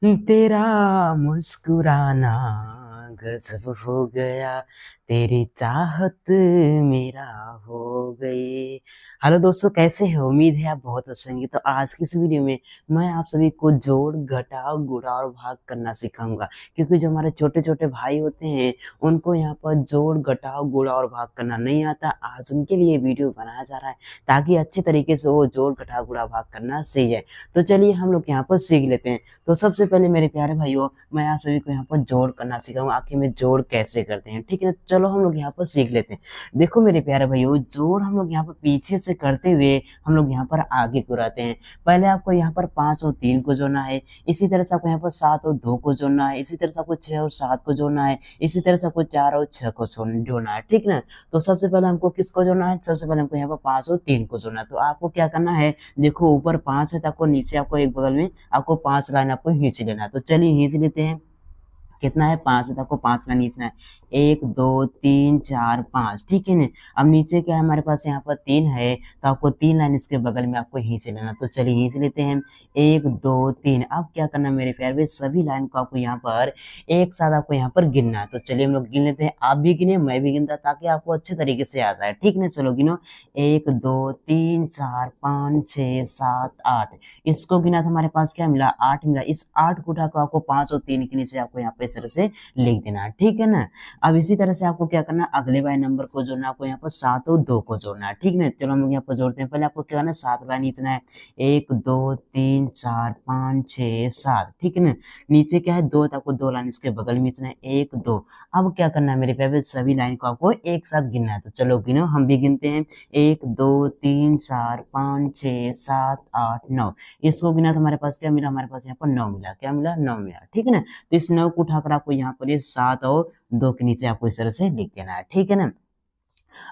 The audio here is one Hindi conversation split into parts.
तेरा मुस्कुराना गजब हो गया, तेरी चाहत मेरा हो गई। हेलो दोस्तों, कैसे हैं? उम्मीद है आप बहुत अच्छे होंगे। तो आज की इस वीडियो में मैं आप सभी को जोड़, घटाव, गुणा और भाग करना सिखाऊंगा, क्योंकि जो हमारे छोटे छोटे भाई होते हैं उनको यहाँ पर जोड़, घटाव, गुणा और भाग करना नहीं आता। आज उनके लिए वीडियो बनाया जा रहा है ताकि अच्छे तरीके से वो जोड़, घटाव, गुणा, भाग करना सीख जाए। तो चलिए हम लोग यहाँ पर सीख लेते हैं। तो सबसे पहले मेरे प्यारे भाइयों, मैं आप सभी को यहाँ पर जोड़ करना सिखाऊंगा, आखिर में जोड़ कैसे करते हैं। ठीक है, चलो हम लोग यहाँ पर सीख लेते हैं। देखो मेरे प्यारे भाइयों, जोड़ हम लोग यहाँ पर पीछे से करते हुए हम लोग यहाँ पर आगे को रहते हैं। पहले आपको यहाँ पर 5 और 3 को जोड़ना है, इसी तरह से आपको यहाँ पर 7 और 2 को जोड़ना है, इसी तरह से आपको 6 और 7 को जोड़ना है, इसी तरह से आपको 4 और 6 को जोड़ना है। ठीक ना? तो सबसे पहले हमको किसको जोड़ना है? सबसे पहले हमको यहाँ पर 5 और 3 को जोड़ना है। तो आपको क्या करना है, देखो ऊपर 5 है तो आपको नीचे आपको एक बगल में आपको 5 लाइन आपको खींच लेना है। तो चलिए खींच लेते हैं। कितना है? 5 है तो आपको 5 लाइन खींचना है। 1 2 3 4 5। ठीक है ना? अब नीचे क्या है हमारे पास? यहाँ पर 3 है तो आपको 3 लाइन इसके बगल में आपको खींच लेना। तो चलिए खींच लेते हैं। 1 2 3। अब क्या करना है मेरे प्यारे भाई, सभी लाइन को आपको यहाँ पर एक साथ आपको यहाँ पर गिनना है। तो चलिए हम लोग गिन लेते हैं। आप भी गिने, मैं भी गिनता, ताकि आपको अच्छे तरीके से आता है। ठीक ना? चलो गिनो। 1 2 3 4 5 6 7 8। इसको गिना तो हमारे पास क्या मिला? 8 मिला। इस 8 को उठाकर आपको 5 और 3 के नीचे आपको यहाँ पे इस तरह से लिख देना है। ठीक है ना? अब इसी तरह से आपको क्या करना है, अगले वाले नंबर को जोड़ना है। आपको यहाँ पर 7 और 2 को जोड़ना है। ठीक है? चलो हम लोग यहाँ पर जोड़ते हैं। पहले आपको क्या करना है, 7 लाइन खींचना है। 1 2 3 4 5 6 7। ठीक है ना? नीचे क्या है? 2, तो आपको 2 लाइन इसके बगल में खींचना है। 1 2। अब क्या करना है मेरे प्यारे, सभी लाइन को आपको एक साथ गिनना है। तो चलो गिनो, हम भी गिनते हैं। 1 2 3 4 5 6 7 8 9। इसको गिना तो हमारे पास क्या मिला? हमारे पास यहाँ पर 9 मिला। क्या मिला? 9 मिला। ठीक है ना? तो इस 9 को उठाकर आपको यहाँ पर ये 7 और 2 के नीचे आपको इस तरह से लिख देना है। ठीक है ना?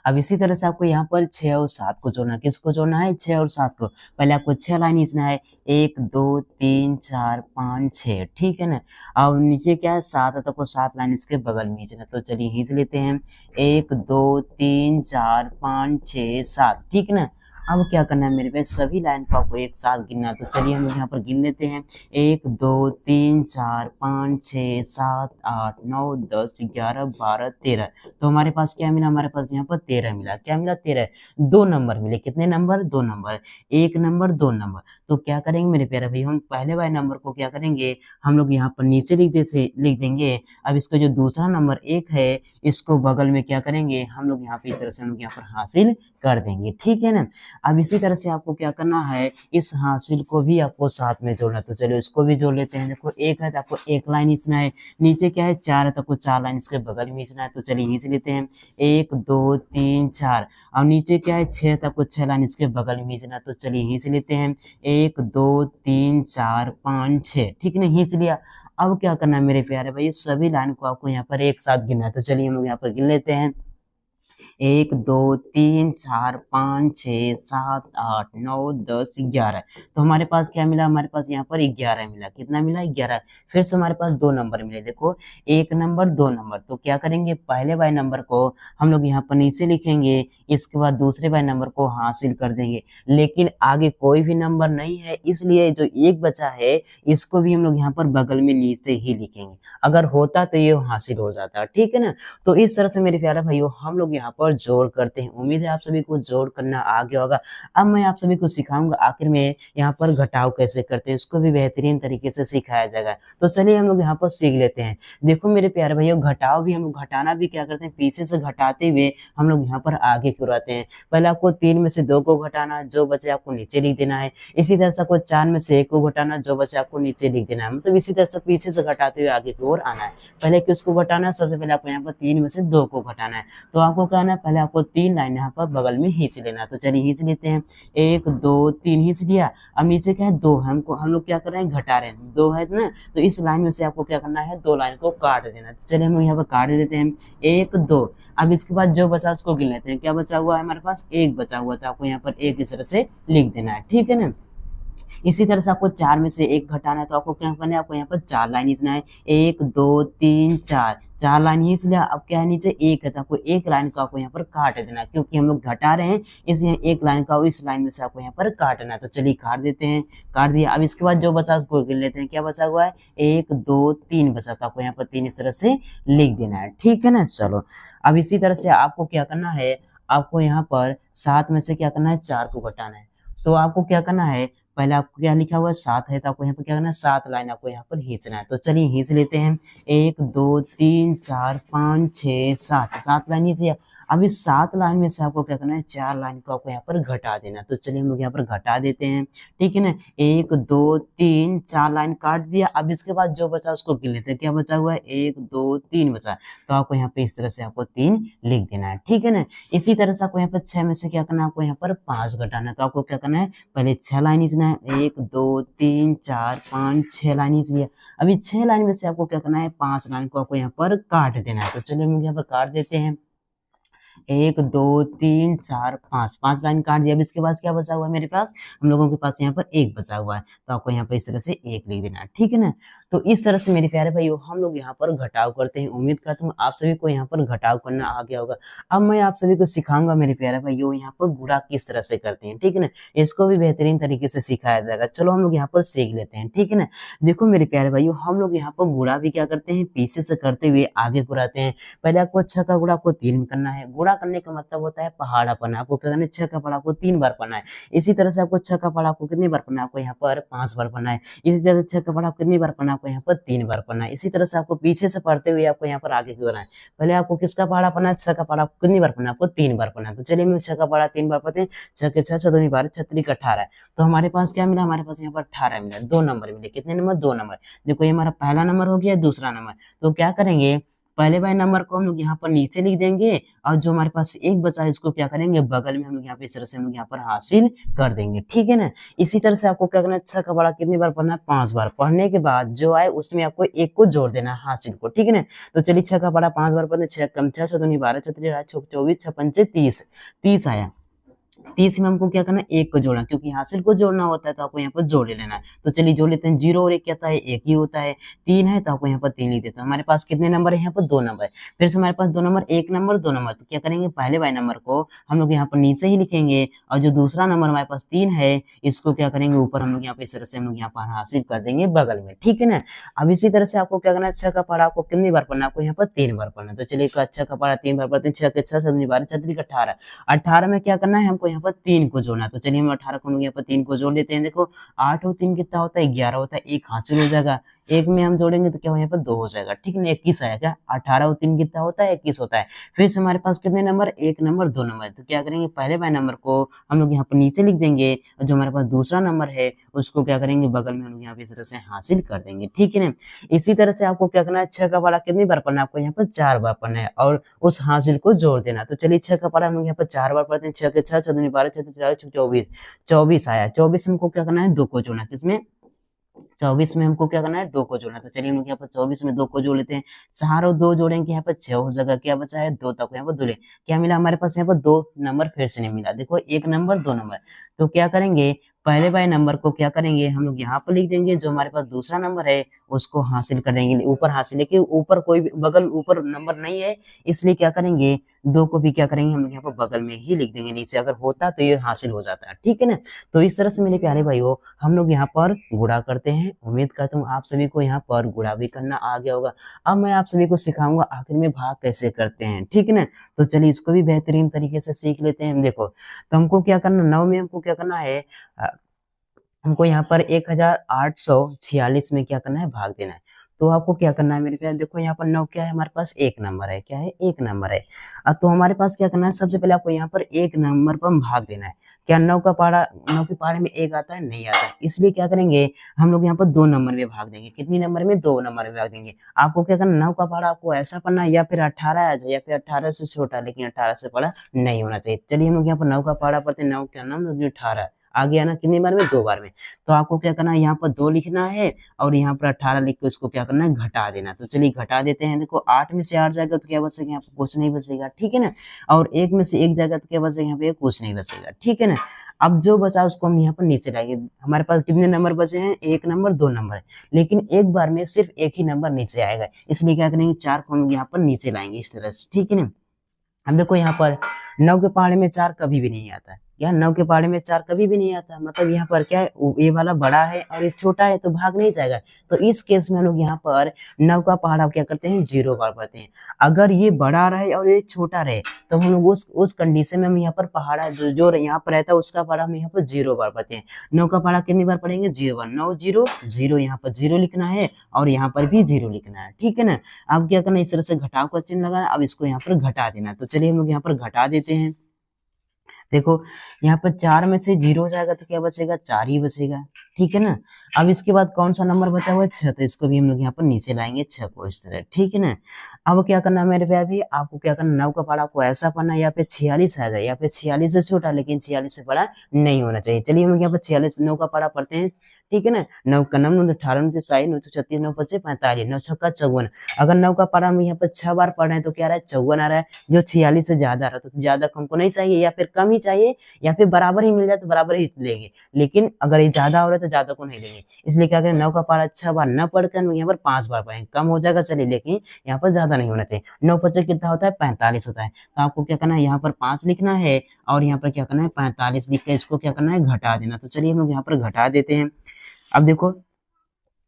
अब इसी तरह से आपको यहाँ पर 6 और 7 को जोड़ना है। किसको जोड़ना है? 6 और 7 को। पहले आपको 6 लाइन खींचना है। 1 2 3 4 5 6। ठीक है ना? अब नीचे क्या है? 7 है तो आपको 7 लाइन इसके बगल में खींचना। तो चलिए खींच लेते हैं। 1 2 3 4 5 6 7। ठीक है ना? अब क्या करना है मेरे पे, सभी लाइन को आपको एक साथ गिनना है। तो चलिए हम लोग यहाँ पर गिन लेते हैं। 1 2 3 4 5 6 7 8 9 10 11 12 13। तो हमारे पास क्या मिला? हमारे पास यहाँ पर 13 मिला। क्या मिला? 13। 2 नंबर मिले। कितने नंबर? 2 नंबर। 1 number, 2 number. तो क्या करेंगे मेरे प्यारे भाई, हम पहले वाले नंबर को क्या करेंगे, हम लोग यहाँ पर नीचे लिख देंगे। अब इसका जो दूसरा नंबर 1 है, इसको बगल में क्या करेंगे, हम लोग यहाँ पे इस तरह से हम लोग यहाँ पर हासिल कर देंगे। ठीक है ना? अब इसी तरह से आपको क्या करना है, इस हासिल को भी आपको साथ में जोड़ना। तो चलो इसको भी जोड़ लेते हैं। देखो 1 है तो आपको 1 लाइन खींचना है। नीचे क्या है? 4 है तो आपको 4 लाइन इसके बगल में खींचना है। तो चलिए खींच लेते हैं। 1 2 3 4। और नीचे क्या है? 6 है तो आपको 6 लाइन इसके बगल में खींचना है। तो चलिए खींच लेते हैं। 1 2 3 4 5 6। ठीक है ना? खींच लिया। अब क्या करना है मेरे प्यारे भाई, सभी लाइन को आपको यहाँ पर एक साथ गिनना है। तो चलिए हम लोग यहाँ पर गिन लेते हैं। 1 2 3 4 5 6 7 8 9 10 11। तो हमारे पास क्या मिला? हमारे पास यहाँ पर 11 मिला। कितना मिला? 11। फिर से हमारे पास 2 नंबर मिले। देखो 1 नंबर, 2 नंबर। तो क्या करेंगे, पहले वाले नंबर को हम लोग यहाँ पर नीचे लिखेंगे, इसके बाद दूसरे वाले नंबर को हासिल कर देंगे। लेकिन आगे कोई भी नंबर नहीं है, इसलिए जो एक बचा है इसको भी हम लोग यहाँ पर बगल में नीचे ही लिखेंगे। अगर होता तो ये हासिल हो जाता। ठीक है ना? तो इस तरह से मेरे प्यारे भाइयों हम लोग यहाँ पर जोड़ करते हैं। उम्मीद है आप सभी को जोड़ करना आ गया होगा। अब मैं आप सभी को सिखाऊंगा आखिर में यहाँ पर घटाव कैसे करते हैं, इसको भी बेहतरीन तरीके से सिखाया जाएगा। तो चलिए हम लोग यहाँ पर सीख लेते हैं। देखो मेरे प्यारे भाइयों, घटाव भी हम लोग, घटाना भी क्या करते हैं, पीछे से घटाते हुए हम लोग यहाँ पर आगे क्यों रहते हैं। पहले आपको 3 में से 2 को घटाना, जो बचे आपको नीचे लिख देना है। इसी तरह से आपको 4 में से 1 को घटाना, जो बचे आपको नीचे लिख देना है। मतलब इसी तरह से पीछे से घटाते हुए आगे की ओर आना है। पहले किसको घटाना है? सबसे पहले आपको यहाँ पर 3 में से 2 को घटाना है। तो आपको कहना है, पहले आपको 3 लाइन यहाँ पर बगल में खींच लेना है। तो चलिए खींच लेते हैं। 1 2 3 खींच लिया। अब नीचे क्या है? 2। हम लोग क्या कर रहे हैं? घटा रहे हैं। 2 है ना? तो इस लाइन में से आपको क्या करना है? 2 लाइन को काट देना है। तो चलिए हम लोग यहाँ पर काट देते हैं। 1 2। अब इसके बाद जो बचा उसको गिन लेते हैं। क्या बचा हुआ है? हमारे पास 1 बचा हुआ था। आपको यहाँ पर 1 इस तरह से लिख देना है। ठीक है ना? इसी तरह से आपको 4 में से 1 घटाना है, तो आपको क्या करना है, आपको यहाँ पर 4 लाइन खींचना है, 1 2 3 4, 4 लाइन खींच लिया। अब क्या है, नीचे 1 है तो आपको 1 लाइन को आपको यहाँ पर काट देना, क्योंकि हम लोग घटा रहे हैं इसलिए 1 लाइन का इस लाइन में से आपको यहाँ पर काटना है। तो चलिए काट देते हैं, काट दिया। अब इसके बाद जो बचा उसको गिन लेते हैं, क्या बचा हुआ है, 1 2 3 बचा, तो आपको यहाँ पर 3 इस तरह से लिख देना है, ठीक है ना। चलो अब इसी तरह से आपको क्या करना है, आपको यहाँ पर 7 में से क्या करना है, 4 को घटाना है। तो आपको क्या करना है, पहले आपको क्या लिखा हुआ है, 7 है, तो आपको यहाँ पर क्या करना है, 7 लाइन आपको यहाँ पर खींचना है। तो चलिए खींच लेते हैं, 1 2 3 4 5 6 7, 7 लाइन खींच लिया। अब इस 7 लाइन में से आपको क्या करना है, 4 लाइन को आपको यहाँ पर घटा देना। तो चलिए हम लोग यहाँ पर घटा देते हैं, ठीक है ना। 1 2 3 4 लाइन काट दिया। अब इसके बाद जो बचा उसको गिन लेते हैं, क्या बचा हुआ है, 1 2 3 बचा, तो आपको यहाँ पे इस तरह से आपको 3 लिख देना है, ठीक है ना। इसी तरह से आपको यहाँ पर 6 में से क्या करना है, आपको यहाँ पर 5 घटाना है। तो आपको क्या करना है, पहले 6 लाइन खींचना है, 1 2 3 4 5 6 लाइन खींच लिया। अभी 6 लाइन में से आपको क्या करना है, 5 लाइन को आपको यहाँ पर काट देना है। तो चलिए हम लोग यहाँ पर काट देते हैं, 1 2 3 4 5, 5 लाइन काट दिया। अब इसके बाद क्या बचा हुआ है मेरे पास, हम लोगों के पास यहाँ पर 1 बचा हुआ है, तो आपको यहाँ पर इस तरह से 1 लिख देना है, ठीक है ना। तो इस तरह से मेरे प्यारे भाइयों हम लोग यहाँ पर घटाव करते हैं। उम्मीद करता हूँ आप सभी को यहाँ पर घटाव करना आ गया होगा। अब मैं आप सभी को सिखाऊंगा मेरे प्यारे भाइयों यहाँ पर गुणा किस तरह से करते हैं, ठीक है ना। इसको भी बेहतरीन तरीके से सिखाया जाएगा। चलो हम लोग यहाँ पर सीख लेते हैं, ठीक है ना। देखो मेरे प्यारे भाइयों हम लोग यहाँ पर गुणा भी क्या करते हैं, पीछे से करते हुए आगे बढ़ाते हैं। पहले आपको 6 का गुणा आपको 3 में करना है। गुणा करने का मतलब होता है पहाड़ा पढ़ना। आपको क्या करना है, 6 का पढ़ा आपको 3 बार पढ़ना है। इसी तरह से आपको 6 का पढ़ा आपको कितनी बार पढ़ना है, आपको यहाँ पर 5 बार पढ़ना है। इसी तरह से 6 का पढ़ा कितनी बार पढ़ना है, आपको यहाँ पर 3 बार पढ़ना है। इसी तरह से आपको पीछे से पढ़ते हुए आपको यहाँ पर आगे क्यों करना है, पहले आपको किसका पढ़ा पढ़ना है, 6 का पढ़ा आपको कितनी बार पढ़ना है, आपको 3 बार पढ़ना है। तो चलिए हम 6 का पढ़ा 3 बार पढ़ते हैं। 6 के 6 6 12 36 का 18 है। तो हमारे पास क्या मिला, हमारे पास यहाँ पर 18 मिला। 2 नंबर मिले, कितने नंबर, 2 नंबर। देखो ये हमारा पहला नंबर हो गया, दूसरा नंबर। तो क्या करेंगे, पहले वाले नंबर को हम लोग यहाँ पर नीचे लिख देंगे, और जो हमारे पास 1 बचा है इसको क्या करेंगे, बगल में हम लोग यहाँ पे इस तरह से हम लोग यहाँ पर हासिल कर देंगे, ठीक है ना। इसी तरह से आपको क्या करना है, 6 का बड़ा कितनी बार पढ़ना है, 5 बार। पढ़ने के बाद जो आए उसमें आपको 1 को जोड़ देना है हासिल को, ठीक है ना। तो चलिए 6 का बड़ा 5 बार पढ़ने, 6 कम 6 6 12 36 24 6 5 30, 30 आया। 30 में हमको क्या करना है, 1 को जोड़ना, क्योंकि हासिल को जोड़ना होता है तो आपको यहाँ पर जोड़ लेना है। तो चलिए जोड़ लेते हैं, 0 और 1 क्या होता है, 1 ही होता है। 3 है तो आपको यहाँ पर 3 लिख देता हूँ। हमारे पास कितने नंबर है, यहाँ पर 2 नंबर। फिर से हमारे पास 2 नंबर, 1 नंबर 2 नंबर। तो क्या करेंगे, पहले वाले नंबर को हम लोग यहाँ पर नीचे ही लिखेंगे, और जो दूसरा नंबर हमारे पास 3 है इसको क्या करेंगे, ऊपर हम लोग यहाँ पे इस तरह से हम लोग यहाँ पर हासिल कर देंगे बगल में, ठीक है ना। अब इसी तरह से आपको क्या करना है, 6 का पढ़ा आपको कितनी बार पढ़ना है, आपको यहाँ पर 3 बार पढ़ना है। तो चलिए 6 का पढ़ा 3 बार पढ़ते हैं, 6 के 6 7 12 36 18, 18 में क्या करना है, हमको यहाँ पर 3 को जोड़ना। तो चलिए हम 18 को यहाँ पर 3 को जोड़ लेते हैं। देखो 8 और 3 कितना होता है, 11 होता है। 1 हासिल हो जाएगा, 1 में हम जोड़ेंगे तो क्या हो, यहाँ पर 2 हो जाएगा, ठीक है ना। 21 आएगा। 18 और 3 कितना होता है, 21 होता है। फिर से हमारे पास कितने नंबर, 1 नंबर 2 नंबर। तो क्या करेंगे, पहले वाले नंबर को हम लोग यहाँ पर नीचे लिख देंगे, और जो हमारे पास दूसरा नंबर है उसको क्या करेंगे, बगल में हम लोग यहाँ पे इस तरह से हासिल कर देंगे, ठीक है ना। इसी तरह से आपको क्या करना है, 6 का पढ़ा कितनी बार पढ़ना है, आपको यहाँ पर 4 बार पढ़ना है, और उस हासिल को जोड़ देना। तो चलिए 6 का पढ़ा हम लोग यहाँ पर 4 बार पढ़ते हैं। 6 के 6 14 12 36 24, 24 आया। 24 में हमको क्या करना है, 2 को जोड़ना है। किसमें, 24 में हमको क्या करना है, 2 को जोड़ना। तो चलिए हम यहाँ पर 24 में 2 को जोड़ लेते हैं। 4 और 2 जोड़ेंगे, यहाँ पर 6 हो जाएगा। क्या बचा है, 2 तक यहाँ पर 2 क्या मिला हमारे पास, यहाँ पर 2 नंबर फिर से नहीं मिला। देखो 1 नंबर 2 नंबर। तो क्या करेंगे, पहले वाले नंबर को क्या करेंगे, हम लोग यहाँ पर लिख देंगे, जो हमारे पास दूसरा नंबर है उसको हासिल कर देंगे ऊपर हासिल, लेकिन ऊपर कोई भी बगल ऊपर नंबर नहीं है, इसलिए क्या करेंगे, 2 को भी क्या करेंगे, हम लोग यहाँ पर बगल में ही लिख देंगे। नीचे अगर होता तो ये हासिल हो जाता है, ठीक है ना। तो इस तरह से मेरे प्यारे भाइयों हम लोग यहाँ पर गुणा करते हैं। उम्मीद करता हूँ आप सभी को यहाँ पर गुणा भी करना आ गया होगा। अब मैं आप सभी को सिखाऊंगा आखिर में भाग कैसे करते हैं, ठीक है ना। तो चलिए इसको भी बेहतरीन तरीके से सीख लेते हैं। देखो तो हमको क्या करना, 9 में हमको क्या करना है, हमको यहाँ पर 1846 में क्या करना है, भाग देना है। तो आपको क्या करना है मेरे प्यार, देखो यहाँ पर 9 क्या है, हमारे पास 1 नंबर है। क्या है, 1 नंबर है। अब तो हमारे पास क्या करना है, सबसे पहले आपको यहाँ पर 1 नंबर पर भाग देना है। क्या 9 का पारा, 9 के पारे में 1 आता है, नहीं आता है, इसलिए क्या करेंगे, हम लोग यहाँ पर 2 नंबर में भाग देंगे। कितनी नंबर में, 2 नंबर में भाग देंगे। आपको क्या करना, 9 का पारा आपको ऐसा पढ़ना है, या फिर 18 आ जाए, या फिर 18 से छोटा, लेकिन 18 से बड़ा नहीं होना चाहिए। चलिए हम लोग यहाँ पर 9 का पारा पढ़ते हैं। 9 क्या नाम, 18, आ गया ना कितनी बार में, 2 बार में। तो आपको क्या करना है, यहाँ पर 2 लिखना है और यहाँ पर 18 लिख के उसको क्या करना है, घटा देना। तो चलिए घटा देते हैं। देखो 8 में से 8 जाएगा तो क्या बचेगा, यहाँ पर कुछ नहीं बचेगा, ठीक है ना। और 1 में से 1 जाएगा तो क्या बचेगा, यहाँ पे कुछ नहीं बचेगा, ठीक है ना। अब जो बचा उसको हम यहाँ पर नीचे लाएंगे। हमारे पास कितने नंबर बचे हैं, 1 नंबर 2 नंबर है, लेकिन एक बार में सिर्फ एक ही नंबर नीचे आएगा, इसलिए क्या करेंगे, 4 को हम यहाँ पर नीचे लाएंगे इस तरह से, ठीक है ना। अब देखो यहाँ पर 9 के पहाड़े में 4 कभी भी नहीं आता है। यार 9 के पहाड़े में 4 कभी भी नहीं आता, मतलब यहाँ पर क्या है, ये वाला बड़ा है और ये छोटा है तो भाग नहीं जाएगा। तो इस केस में हम लोग यहाँ पर 9 का पहाड़ा क्या करते हैं, 0 बार पढ़ते हैं। अगर ये बड़ा रहे और ये छोटा रहे तो हम लोग उस कंडीशन में हम यहाँ पर पहाड़ा जो यहाँ पर रहता है उसका पहाड़ा हम यहाँ पर 0 बार पढ़ते हैं। 9 का पहाड़ा कितनी बार पढ़ेंगे, 0 बार। 9 0 0, यहाँ पर 0 लिखना है और यहाँ पर भी 0 लिखना है, ठीक है ना। अब क्या करना है, इस तरह से घटाव का चिन्ह लगाना, अब इसको यहाँ पर घटा देना। तो चलिए हम लोग यहाँ पर घटा देते हैं। देखो यहाँ पर 4 में से 0 जाएगा तो क्या बचेगा, 4 ही बचेगा, ठीक है ना। अब इसके बाद कौन सा नंबर बचा हुआ है, 6, तो इसको भी हम लोग यहाँ पर नीचे लाएंगे 6 को इस तरह, ठीक है ना। अब क्या करना है मेरे प्यारे भी, आपको क्या करना, 9 का पहाड़ा को ऐसा पढ़ना है, यहाँ पे 46 आ जाए, यहाँ पे 46 से छोटा लेकिन 46 से बड़ा नहीं होना चाहिए। चलिए हम लोग यहाँ पर 46 9 का पहाड़ा पढ़ते हैं, ठीक है ना। 9 का 9 9 18 9 23 9 36 9 25 45 9 छक्का 54। अगर 9 का पहाड़ा हम यहाँ पर 6 बार पढ़ रहे हैं तो क्या आ रहा है, 54 आ रहा है, जो 46 से ज्यादा आ रहा है। तो ज्यादा हमको नहीं चाहिए, या फिर कम ही चाहिए, या फिर बराबर ही मिल जाए तो बराबर ही लेंगे, लेकिन अगर ये ज्यादा हो रहा है तो ज्यादा को नहीं लेंगे। इसलिए क्या करें, 9 का पहाड़ा 6 बार न पढ़कर हम यहाँ पर 5 बार पढ़ेंगे, कम हो जाएगा चलिए, लेकिन यहाँ पर ज्यादा नहीं होना चाहिए। 9 25 कितना होता है, 45 होता है। तो आपको क्या करना है, यहाँ पर 5 लिखना है और यहाँ पर क्या करना है, 45 लिख के इसको क्या करना है, घटा देना। तो चलिए हम लोग यहाँ पर घटा देते हैं। अब देखो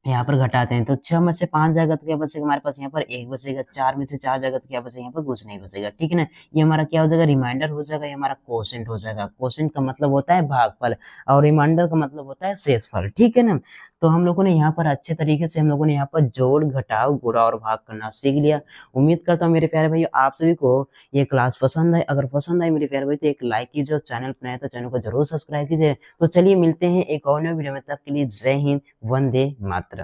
यहाँ पर घटाते हैं तो 6 में से 5 जाएगा तो क्या बचेगा हमारे पास, यहाँ पर 1 बचेगा। 4 में से 4 जाएगा तो क्या बचेगा, यहाँ पर कुछ नहीं बचेगा, ठीक है ना। ये हमारा क्या हो जाएगा, रिमाइंडर हो जाएगा, ये हमारा क्वोशंट हो जाएगा। क्वोशंट का मतलब होता है भागफल और रिमाइंडर का मतलब होता है शेषफल, ठीक है ना। तो हम लोगों ने यहाँ पर अच्छे तरीके से हम लोगों ने यहाँ पर जोड़ घटाव गुणा और भाग करना सीख लिया। उम्मीद करता हूँ मेरे प्यारे भाई आप सभी को ये क्लास पसंद है। अगर पसंद आए मेरे प्यारे भाई तो एक लाइक कीजिए और चैनल पर नया तो चैनल को जरूर सब्सक्राइब कीजिए। तो चलिए मिलते हैं एक और नए वीडियो में, तब के लिए जय हिंद, वंदे मातरम।